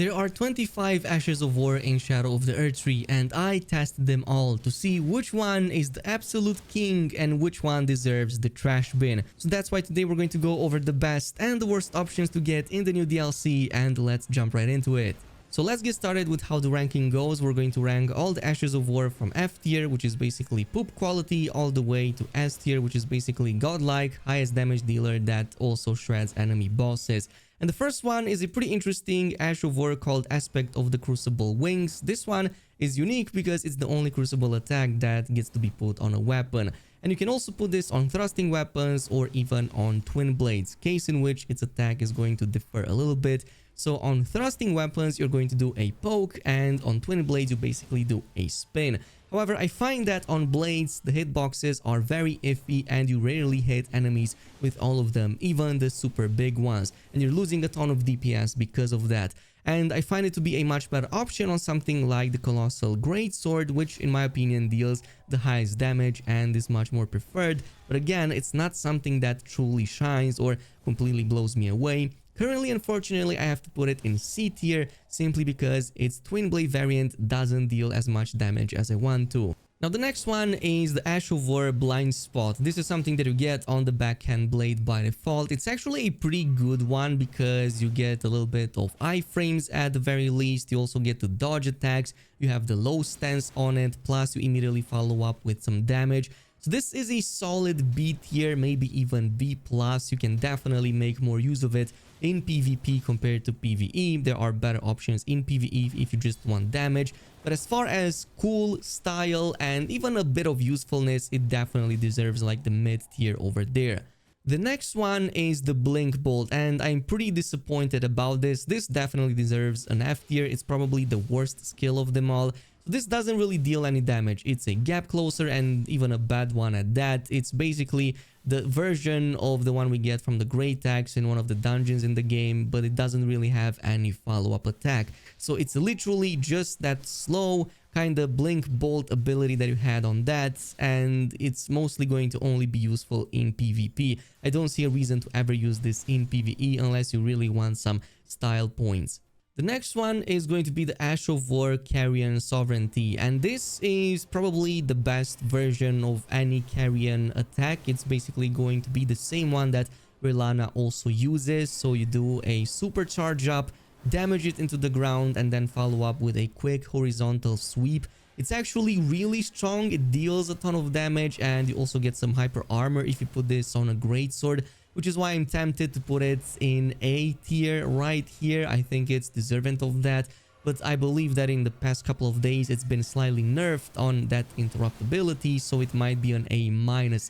There are 25 Ashes of War in Shadow of the Erdtree, and I tested them all to see which one is the absolute king and which one deserves the trash bin. So that's why today we're going to go over the best and the worst options to get in the new DLC, and let's jump right into it. So let's get started with how the ranking goes. We're going to rank all the Ashes of War from F tier, which is basically poop quality, all the way to S tier, which is basically godlike, highest damage dealer that also shreds enemy bosses. And the first one is a pretty interesting Ash of War called Aspect of the Crucible Wings. This one is unique because it's the only Crucible attack that gets to be put on a weapon. And you can also put this on thrusting weapons or even on twin blades, case in which its attack is going to differ a little bit. So on thrusting weapons, you're going to do a poke, and on twin blades, you basically do a spin. However, I find that on blades, the hitboxes are very iffy and you rarely hit enemies with all of them, even the super big ones. And you're losing a ton of DPS because of that. And I find it to be a much better option on something like the Colossal Greatsword, which in my opinion deals the highest damage and is much more preferred. But again, it's not something that truly shines or completely blows me away. Currently, unfortunately, I have to put it in C tier simply because its twin blade variant doesn't deal as much damage as I want to. Now, the next one is the Ash of War Blind Spot. This is something that you get on the backhand blade by default. It's actually a pretty good one because you get a little bit of iframes at the very least. You also get to dodge attacks. You have the low stance on it, plus you immediately follow up with some damage. So this is a solid B tier, maybe even B+. You can definitely make more use of it in PvP compared to PvE. There are better options in PvE if you just want damage. But as far as cool, style, and even a bit of usefulness, it definitely deserves like the mid tier over there. The next one is the Blink Bolt, and I'm pretty disappointed about this. This definitely deserves an F tier. It's probably the worst skill of them all. So this doesn't really deal any damage. It's a gap closer and even a bad one at that. It's basically the version of the one we get from the Great Axe in one of the dungeons in the game, but it doesn't really have any follow-up attack. So it's literally just that slow kind of blink bolt ability that you had on that, and it's mostly going to only be useful in PvP. I don't see a reason to ever use this in PvE unless you really want some style points. The next one is going to be the Ash of War Carrion Sovereignty, and this is probably the best version of any carrion attack. It's basically going to be the same one that Rirlana also uses. So you do a supercharge up, damage it into the ground, and then follow up with a quick horizontal sweep. It's actually really strong. It deals a ton of damage, and you also get some hyper armor if you put this on a greatsword, which is why I'm tempted to put it in A tier right here. I think it's deserving of that, but I believe that in the past couple of days it's been slightly nerfed on that interruptibility, so it might be an A-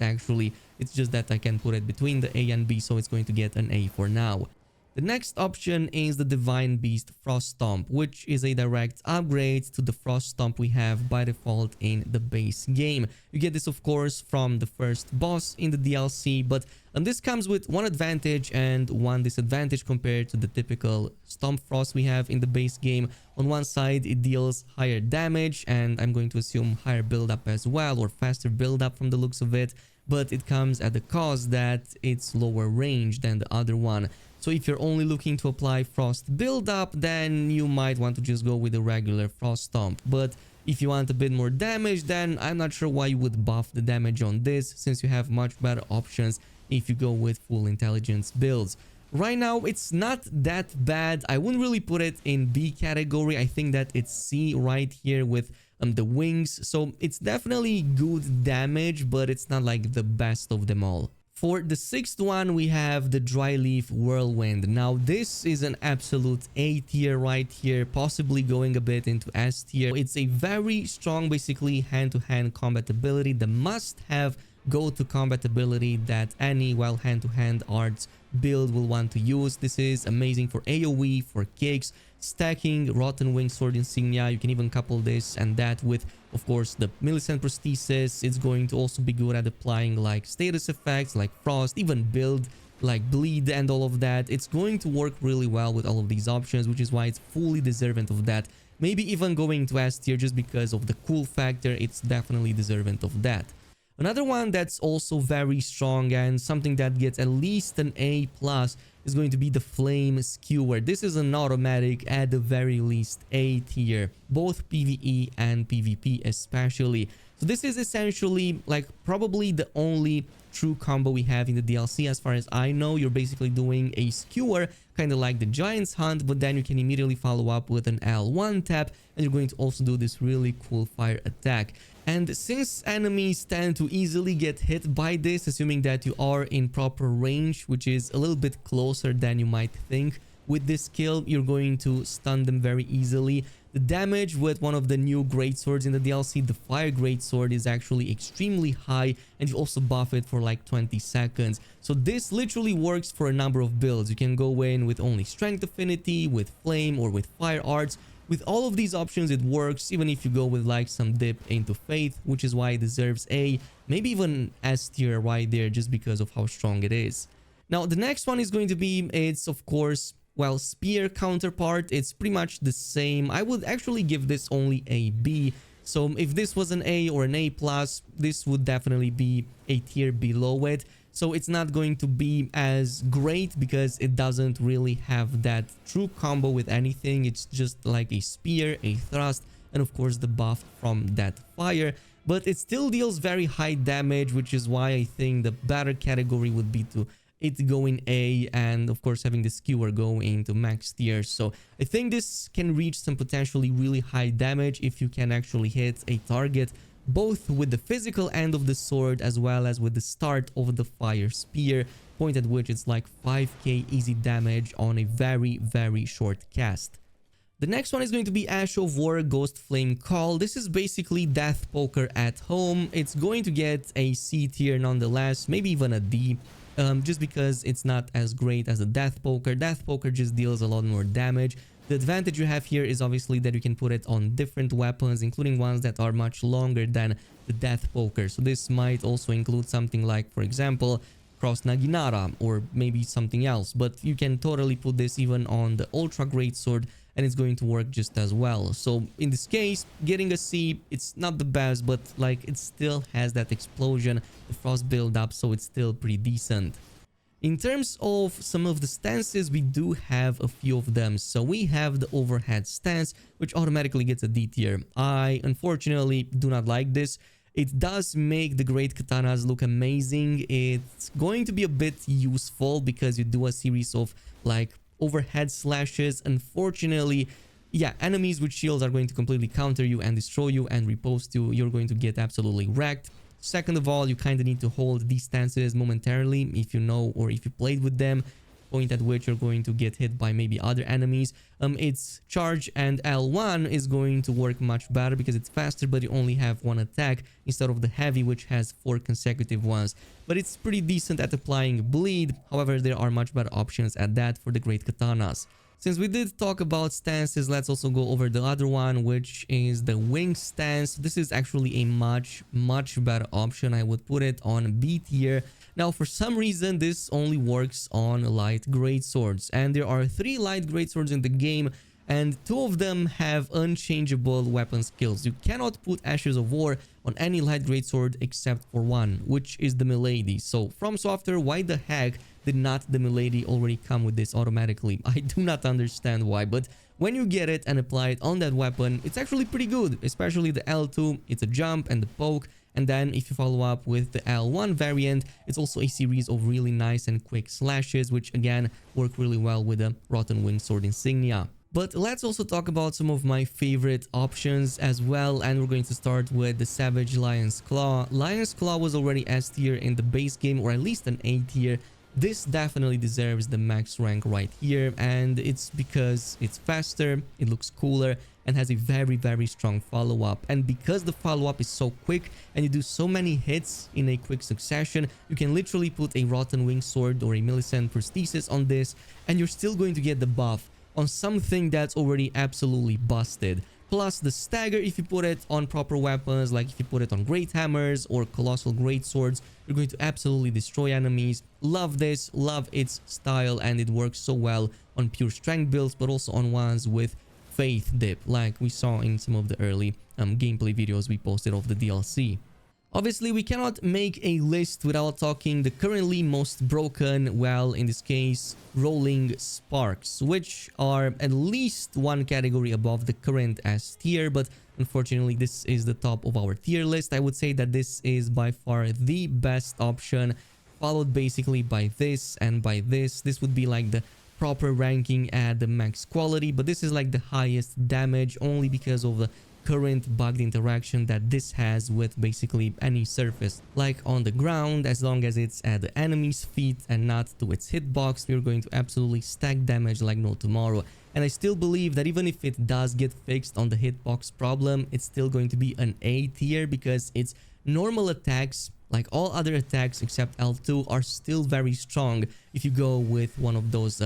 actually. It's just that I can put it between the A and B, so it's going to get an A for now. The next option is the Divine Beast Frost Stomp, which is a direct upgrade to the Frost Stomp we have by default in the base game. You get this, of course, from the first boss in the DLC, but this comes with one advantage and one disadvantage compared to the typical Stomp Frost we have in the base game. On one side, it deals higher damage, and I'm going to assume higher build-up as well, or faster build-up from the looks of it, but it comes at the cost that it's lower range than the other one. So if you're only looking to apply Frost build-up, then you might want to just go with a regular Frost Stomp. But if you want a bit more damage, then I'm not sure why you would buff the damage on this, since you have much better options if you go with full intelligence builds. Right now, it's not that bad. I wouldn't really put it in B category. I think that it's C right here with the wings. So it's definitely good damage, but it's not like the best of them all. For the sixth one, we have the Dryleaf Whirlwind. Now, this is an absolute A tier right here, possibly going a bit into S tier. It's a very strong, basically, hand-to-hand combat ability, the must-have go-to combat ability that any hand-to-hand arts build will want to use. This is amazing for AoE, for kicks, stacking Rotten Wing Sword Insignia. You can even couple this and that with, of course, the Millicent Prosthesis. It's going to also be good at applying like status effects like Frost, even build like Bleed and all of that. It's going to work really well with all of these options, which is why it's fully deserving of that. Maybe even going to S tier just because of the cool factor. It's definitely deserving of that. Another one that's also very strong and something that gets at least an A plus is going to be the Flame Skewer. This is an automatic at the very least A tier, both PvE and PvP especially. So this is essentially like probably the only true combo we have in the DLC as far as I know. You're basically doing a skewer, kind of like the Giant's Hunt, but then you can immediately follow up with an L1 tap, and you're going to also do this really cool fire attack. And since enemies tend to easily get hit by this, assuming that you are in proper range, which is a little bit closer than you might think, with this skill, you're going to stun them very easily. The damage with one of the new greatswords in the DLC, the Fire Greatsword, is actually extremely high, and you also buff it for like 20 seconds. So this literally works for a number of builds. You can go in with only Strength Affinity, with Flame, or with Fire Arts. With all of these options, it works, even if you go with like some dip into Faith, which is why it deserves A, maybe even S tier right there, just because of how strong it is. Now, the next one is going to be, it's of course, well, Spear counterpart. It's pretty much the same. I would actually give this only a B. So if this was an A or an A plus, this would definitely be a tier below it. So it's not going to be as great because it doesn't really have that true combo with anything. It's just like a spear, a thrust, and of course the buff from that fire. But it still deals very high damage, which is why I think the better category would be to it going A, and of course having the skewer go into max tier. So I think this can reach some potentially really high damage if you can actually hit a target both with the physical end of the sword as well as with the start of the fire spear, point at which it's like 5k easy damage on a very short cast. The next one is going to be Ash of War Ghost Flame Call. This is basically Death Poker at home. It's going to get a C tier nonetheless, maybe even a D. Just because it's not as great as the Death Poker. Death Poker just deals a lot more damage. The advantage you have here is obviously that you can put it on different weapons, including ones that are much longer than the Death Poker. So this might also include something like, for example, Cross Naginata or maybe something else. But you can totally put this even on the Ultra Greatsword, and it's going to work just as well. So in this case, getting a C, it's not the best, but like it still has that explosion, the frost build up, so it's still pretty decent. In terms of some of the stances, we do have a few of them. So we have the overhead stance, which automatically gets a D tier. I unfortunately do not like this. It does make the great katanas look amazing. It's going to be a bit useful because you do a series of like overhead slashes. Unfortunately, yeah, enemies with shields are going to completely counter you and destroy you and repost you. You're going to get absolutely wrecked. Second of all, you kind of need to hold these stances momentarily if you know or if you played with them, point at which you're going to get hit by maybe other enemies. Its charge and L1 is going to work much better because it's faster, but you only have one attack instead of the heavy, which has 4 consecutive ones. But it's pretty decent at applying bleed. However, there are much better options at that for the great katanas. Since we did talk about stances, let's also go over the other one, which is the wing stance. This is actually a much better option. I would put it on B tier. Now, for some reason, this only works on light greatswords, and there are 3 light greatswords in the game, and 2 of them have unchangeable weapon skills. You cannot put Ashes of War on any light greatsword except for one, which is the Milady. So, from Software, why the heck did not the Milady already come with this automatically? I do not understand why, but when you get it and apply it on that weapon, it's actually pretty good, especially the L2. It's a jump and the poke. And then if you follow up with the L1 variant, it's also a series of really nice and quick slashes, which again work really well with the Rotten Wing Sword insignia. But let's also talk about some of my favorite options as well, and we're going to start with the Savage Lion's Claw. Lion's Claw was already S tier in the base game, or at least an A tier. This definitely deserves the max rank right here, and it's because it's faster, it looks cooler, and has a very strong follow-up. And because the follow-up is so quick and you do so many hits in a quick succession, you can literally put a Rotten Wing Sword or a Millicent Prosthesis on this, and you're still going to get the buff on something that's already absolutely busted. Plus the stagger, if you put it on proper weapons, like if you put it on great hammers or colossal great swords, you're going to absolutely destroy enemies. Love this, love its style, and it works so well on pure strength builds, but also on ones with faith dip, like we saw in some of the early gameplay videos we posted of the DLC. Obviously, we cannot make a list without talking the currently most broken, well, in this case, rolling sparks, which are at least one category above the current S tier, but unfortunately, this is the top of our tier list. I would say that this is by far the best option, followed basically by this and by this. This would be like the proper ranking at the max quality, but this is like the highest damage only because of the current bugged interaction that this has with basically any surface, like on the ground. As long as it's at the enemy's feet and not to its hitbox, we're going to absolutely stack damage like no tomorrow. And I still believe that even if it does get fixed on the hitbox problem, it's still going to be an A tier because its normal attacks, like all other attacks except L2, are still very strong if you go with one of those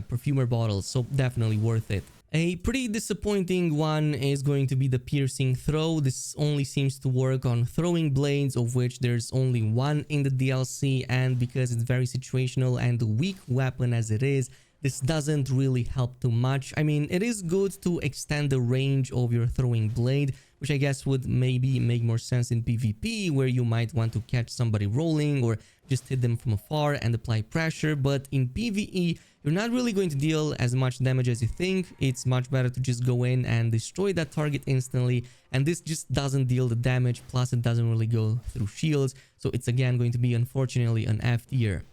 perfumer bottles, so definitely worth it. A pretty disappointing one is going to be the piercing throw. This only seems to work on throwing blades, of which there's only one in the DLC, and because it's very situational and a weak weapon as it is, this doesn't really help too much. I mean, it is good to extend the range of your throwing blade, which I guess would maybe make more sense in PvP, where you might want to catch somebody rolling or just hit them from afar and apply pressure. But in PvE, you're not really going to deal as much damage as you think. It's much better to just go in and destroy that target instantly, and this just doesn't deal the damage, plus it doesn't really go through shields, so it's again going to be unfortunately an F tier.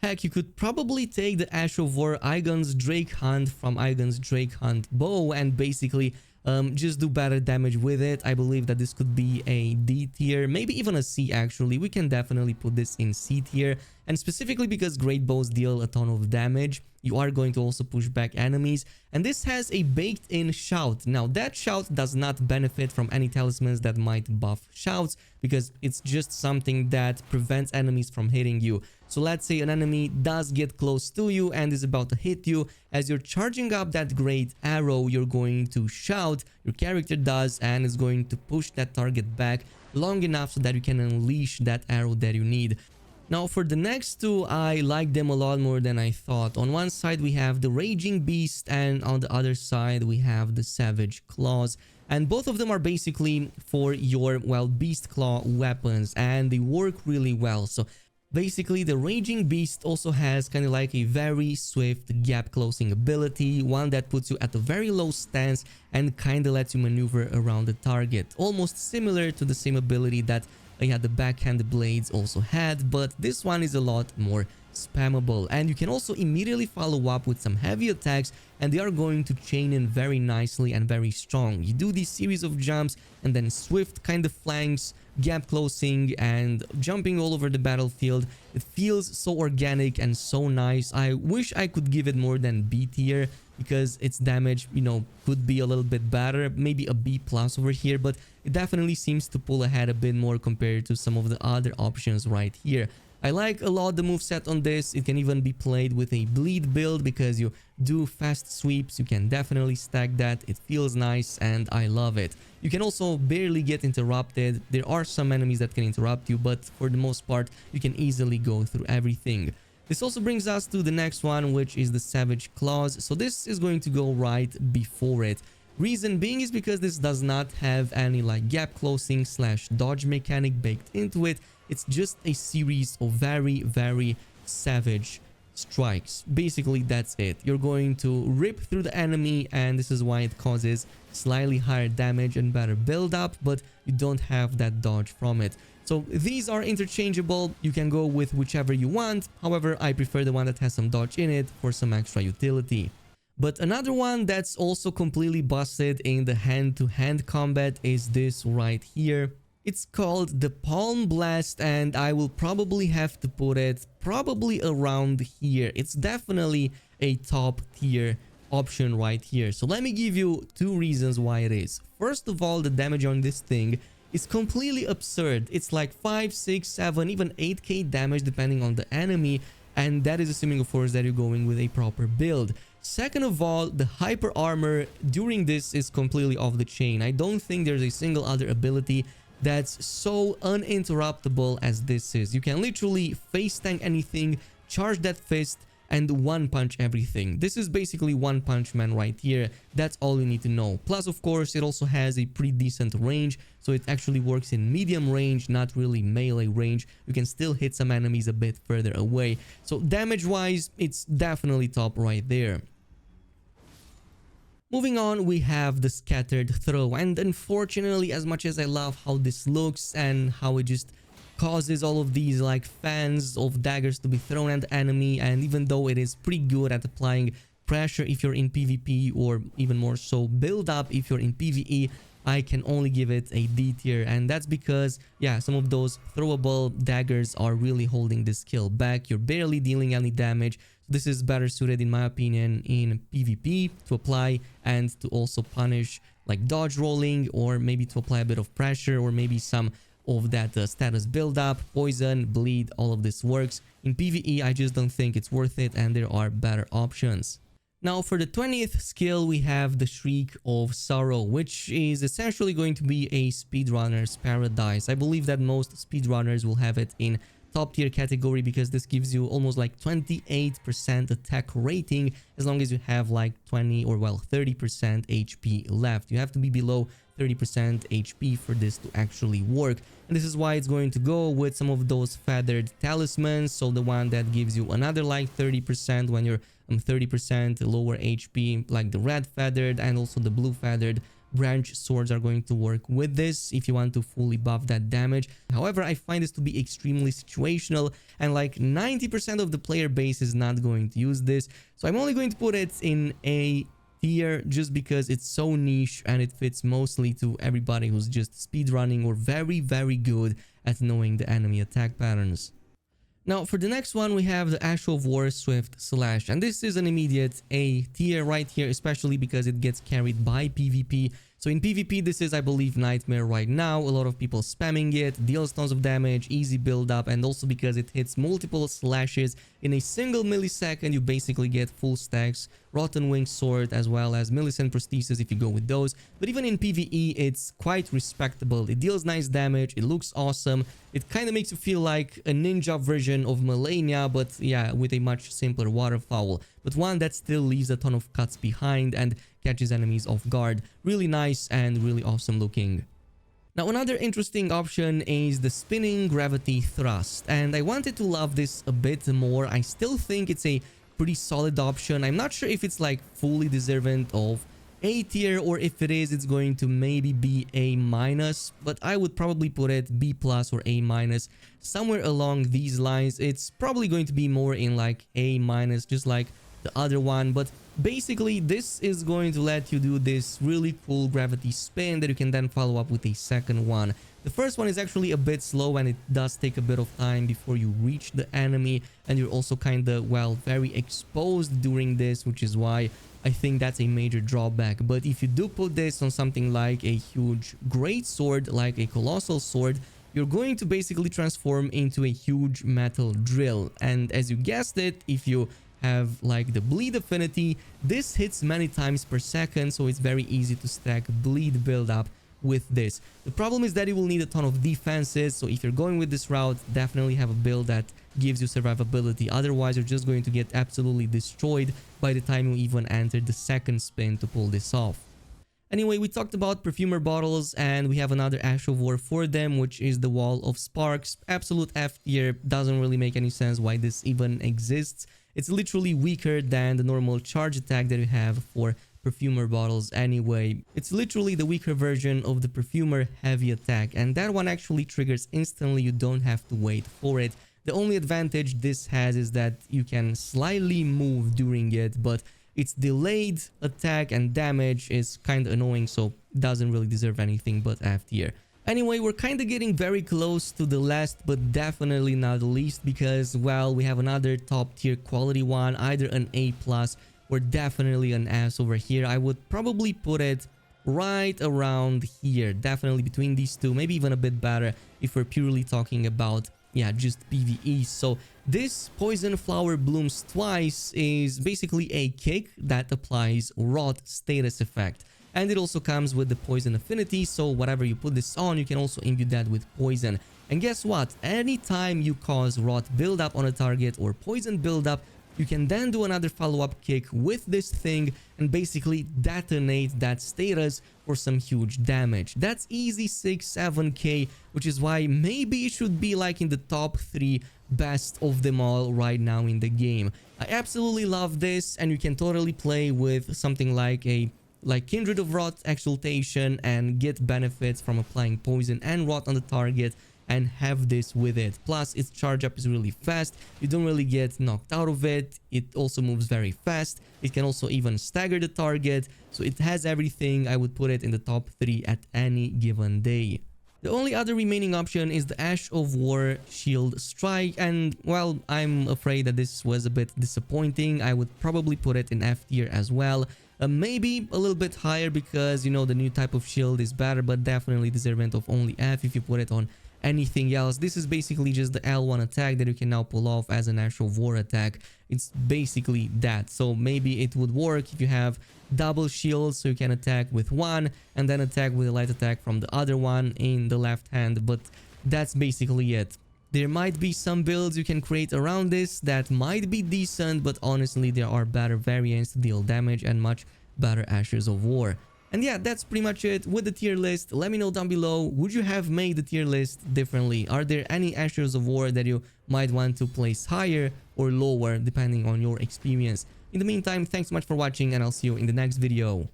Heck, you could probably take the Ash of War Aigon's Drake Hunt from Aigon's Drake Hunt bow and basically just do better damage with it. I believe that this could be a D tier, maybe even a C actually. We can definitely put this in C tier, and specifically because great bows deal a ton of damage, you are going to also push back enemies, and this has a baked-in shout. Now, that shout does not benefit from any talismans that might buff shouts, because it's just something that prevents enemies from hitting you. So let's say an enemy does get close to you and is about to hit you. As you're charging up that great arrow, you're going to shout, your character does, and is going to push that target back long enough so that you can unleash that arrow that you need. Now, for the next two, I like them a lot more than I thought. On one side, we have the Raging Beast, and on the other side, we have the Savage Claws. And both of them are basically for your, well, Beast Claw weapons, and they work really well. So basically, the Raging Beast also has kind of like a very swift gap closing ability, one that puts you at a very low stance and kind of lets you maneuver around the target. Almost similar to the same ability that the backhand blades also had, but this one is a lot more spammable, and you can also immediately follow up with some heavy attacks, and they are going to chain in very nicely and very strong. You do these series of jumps and then swift kind of flanks, gap closing, and jumping all over the battlefield. It feels so organic and so nice. I wish I could give it more than B tier, because its damage, could be a little bit better, maybe a B plus over here, but it definitely seems to pull ahead a bit more compared to some of the other options right here. I like a lot the moveset on this. It can even be played with a bleed build because you do fast sweeps. You can definitely stack that. It feels nice and I love it. You can also barely get interrupted. There are some enemies that can interrupt you, but for the most part, you can easily go through everything. This also brings us to the next one, which is the Savage Claws. So this is going to go right before it. Reason being is because this does not have any like gap closing / dodge mechanic baked into it. It's just a series of very, very savage strikes. Basically, that's it. You're going to rip through the enemy, and this is why it causes slightly higher damage and better build up, but you don't have that dodge from it. So these are interchangeable. You can go with whichever you want. However, I prefer the one that has some dodge in it for some extra utility. But another one that's also completely busted in the hand-to-hand combat is this right here. It's called the Palm Blast, and I will probably have to put it probably around here. It's definitely a top tier option right here. So let me give you two reasons why it is. First of all, the damage on this thing is completely absurd. It's like 5, 6, 7, even 8k damage depending on the enemy, and that is assuming of course that you're going with a proper build. Second of all, the hyper armor during this is completely off the chain. I don't think there's a single other ability that's so uninterruptible as this is. You can literally face tank anything, charge that fist, and one punch everything. This is basically One Punch Man right here. That's all you need to know. Plus, of course, it also has a pretty decent range, so it actually works in medium range, not really melee range. You can still hit some enemies a bit further away. So damage wise, it's definitely top right there. Moving on, we have the Scattered Throw, and unfortunately, as much as I love how this looks and how it just causes all of these like fans of daggers to be thrown at the enemy, and even though it is pretty good at applying pressure if you're in PvP, or even more so build up if you're in PvE, I can only give it a D tier. And that's because, yeah, some of those throwable daggers are really holding this skill back. You're barely dealing any damage. This is better suited, in my opinion, in PvP to apply and to also punish like dodge rolling, or maybe to apply a bit of pressure, or maybe some of that status build up, poison, bleed. All of this works. In PvE, I just don't think it's worth it, and there are better options. Now for the 20th skill, we have the Shriek of Sorrow, which is essentially going to be a speedrunner's paradise. I believe that most speedrunners will have it in top tier category, because this gives you almost like 28% attack rating as long as you have like 20 or well 30% HP left. You have to be below 30% HP for this to actually work, and this is why it's going to go with some of those feathered talismans. So the one that gives you another like 30% when you're 30% lower HP, like the red feathered, and also the blue feathered branch swords are going to work with this if you want to fully buff that damage. However, I find this to be extremely situational, and like 90% of the player base is not going to use this, so I'm only going to put it in a tier just because it's so niche and it fits mostly to everybody who's just speedrunning or very good at knowing the enemy attack patterns. Now for the next one, we have the Ash of War Swift Slash, and this is an immediate A tier right here, especially because it gets carried by PvP. So in PvP, this is, I believe, Nightmare right now. A lot of people spamming it, deals tons of damage, easy build up, and also because it hits multiple slashes in a single millisecond, you basically get full stacks, Rotten Wing Sword, as well as Millicent Prosthesis if you go with those. But even in PvE, it's quite respectable. It deals nice damage, it looks awesome. It kind of makes you feel like a ninja version of Malenia, but yeah, with a much simpler waterfowl, but one that still leaves a ton of cuts behind and catches enemies off guard. Really nice and really awesome looking. Now another interesting option is the Spinning Gravity Thrust, and I wanted to love this a bit more. I still think it's a pretty solid option. I'm not sure if it's like fully deserving of A tier, or if it is, it's going to maybe be A minus, but I would probably put it B plus or A minus, somewhere along these lines. It's probably going to be more in like A minus, just like the other one. But basically this is going to let you do this really cool gravity spin that you can then follow up with a second one. The first one is actually a bit slow, and it does take a bit of time before you reach the enemy, and you're also kind of, well, very exposed during this, which is why I think that's a major drawback. But if you do put this on something like a huge great sword, like a colossal sword, you're going to basically transform into a huge metal drill. And as you guessed it, if you have like the bleed affinity, this hits many times per second, so it's very easy to stack bleed build up with this. The problem is that you will need a ton of defenses, so if you're going with this route, definitely have a build that gives you survivability. Otherwise, you're just going to get absolutely destroyed by the time you even enter the second spin to pull this off. Anyway, we talked about perfumer bottles, and we have another Ash of War for them, which is the Wall of Sparks. Absolute F tier. Doesn't really make any sense why this even exists. It's literally weaker than the normal charge attack that you have for perfumer bottles anyway. It's literally the weaker version of the perfumer heavy attack, and that one actually triggers instantly. You don't have to wait for it. The only advantage this has is that you can slightly move during it, but its delayed attack and damage is kind of annoying, so it doesn't really deserve anything but F tier. Anyway, we're kind of getting very close to the last, but definitely not the least, because, well, we have another top tier quality one, either an A plus or definitely an S over here. I would probably put it right around here, definitely between these two, maybe even a bit better if we're purely talking about, yeah, just PvE. So this Poison Flower Blooms Twice is basically a kick that applies Rot status effect. And it also comes with the poison affinity, so whatever you put this on, you can also imbue that with poison. And guess what? Anytime you cause rot buildup on a target or poison buildup, you can then do another follow-up kick with this thing and basically detonate that status for some huge damage. That's easy 6-7k, which is why maybe it should be like in the top 3 best of them all right now in the game. I absolutely love this, and you can totally play with something like Kindred of Rot exaltation and get benefits from applying poison and rot on the target and have this with it. Plus its charge up is really fast, you don't really get knocked out of it, it also moves very fast, it can also even stagger the target, so it has everything. I would put it in the top 3 at any given day. The only other remaining option is the Ash of War Shield Strike, and well, I'm afraid that this was a bit disappointing. I would probably put it in F tier as well. Maybe a little bit higher because, you know, the new type of shield is better, but definitely deserving of only F if you put it on anything else. This is basically just the L1 attack that you can now pull off as an Ash of War attack. It's basically that. So maybe it would work if you have double shields, so you can attack with one and then attack with a light attack from the other one in the left hand, but that's basically it. There might be some builds you can create around this that might be decent, but honestly there are better variants to deal damage and much better Ashes of War. And yeah, that's pretty much it with the tier list. Let me know down below, would you have made the tier list differently? Are there any Ashes of War that you might want to place higher or lower depending on your experience? In the meantime, thanks so much for watching, and I'll see you in the next video.